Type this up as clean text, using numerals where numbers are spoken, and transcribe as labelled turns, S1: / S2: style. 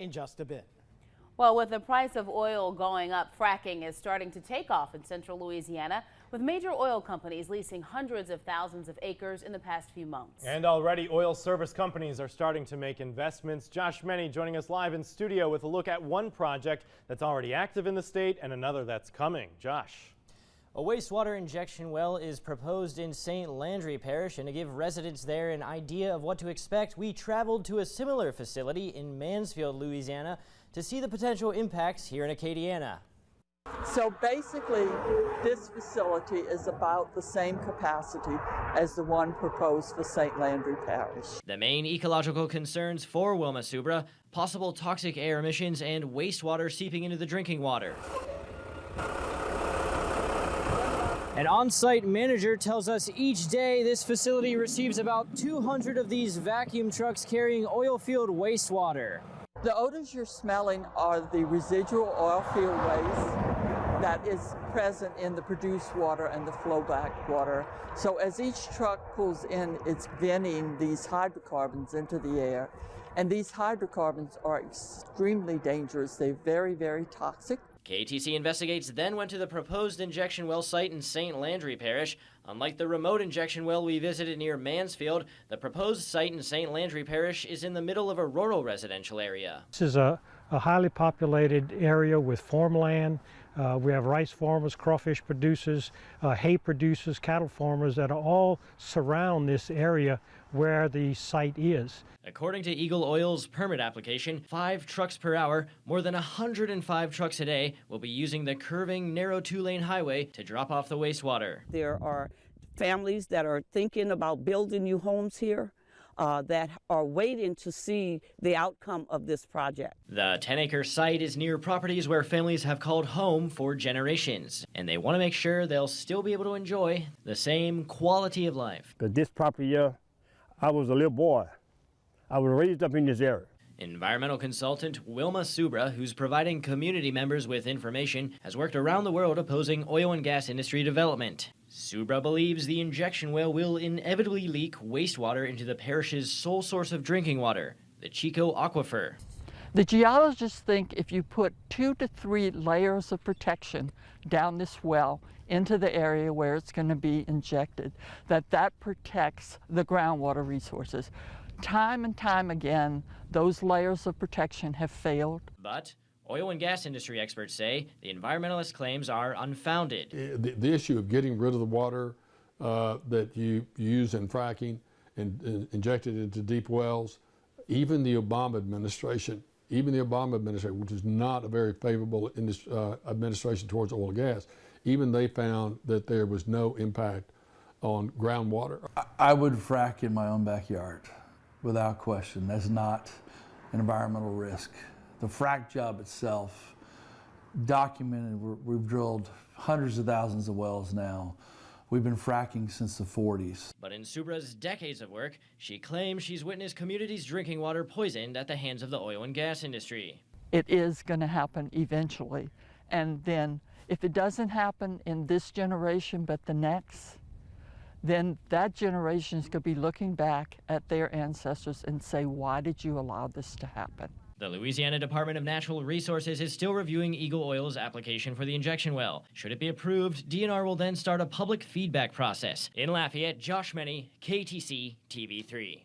S1: in just a bit.
S2: Well, with the price of oil going up, fracking is starting to take off in Central Louisiana, with major oil companies leasing hundreds of thousands of acres in the past few months.
S3: And already oil service companies are starting to make investments. Josh Many joining us live in studio with a look at one project that's already active in the state and another that's coming. Josh.
S4: A wastewater injection well is proposed in St. Landry Parish, and to give residents there an idea of what to expect, we traveled to a similar facility in Mansfield, Louisiana, to see the potential impacts here in Acadiana.
S5: So basically, this facility is about the same capacity as the one proposed for St. Landry Parish.
S4: The main ecological concerns for Wilma Subra: possible toxic air emissions and wastewater seeping into the drinking water. An on-site manager tells us each day this facility receives about 200 of these vacuum trucks carrying oil field wastewater.
S5: The odors you're smelling are the residual oil field waste that is present in the produced water and the flowback water. So as each truck pulls in, it's venting these hydrocarbons into the air. And these hydrocarbons are extremely dangerous. They're very, very toxic.
S4: KATC Investigates then went to the proposed injection well site in St. Landry Parish. Unlike the remote injection well we visited near Mansfield, the proposed site in St. Landry Parish is in the middle of a rural residential area.
S6: This is a highly populated area with farmland. We have rice farmers, crawfish producers, hay producers, cattle farmers that all surround this area where the site is.
S4: According to Eagle Oil's permit application, 5 trucks per hour, more than 105 trucks a day, will be using the curving, narrow 2-lane highway to drop off the wastewater.
S7: There are families that are thinking about building new homes here that are waiting to see the outcome of this project.
S4: The 10-acre site is near properties where families have called home for generations, and they want to make sure they'll still be able to enjoy the same quality of life.
S8: Because this property here, I was a little boy. I was raised up in this area.
S4: Environmental consultant Wilma Subra, who's providing community members with information, has worked around the world opposing oil and gas industry development. Subra believes the injection well will inevitably leak wastewater into the parish's sole source of drinking water, the Chico Aquifer.
S5: The geologists think if you put 2 to 3 layers of protection down this well into the area where it's going to be injected, that protects the groundwater resources. Time and time again, those layers of protection have failed.
S4: But oil and gas industry experts say the environmentalist claims are unfounded.
S9: The issue of getting rid of the water that you use in fracking and inject it into deep wells, even the Obama administration, which is not a very favorable administration towards oil and gas, even they found that there was no impact on groundwater.
S10: I would frack in my own backyard, without question. That's not an environmental risk. The frack job itself, documented, we've drilled hundreds of thousands of wells now. We've been fracking since the 40s.
S4: But in Subra's decades of work, she claims she's witnessed communities' drinking water poisoned at the hands of the oil and gas industry.
S5: It is going to happen eventually. And then if it doesn't happen in this generation but the next, then that generation is going to be looking back at their ancestors and say, why did you allow this to happen?
S4: The Louisiana Department of Natural Resources is still reviewing Eagle Oil's application for the injection well. Should it be approved, DNR will then start a public feedback process. In Lafayette, Josh Many, KATC TV3.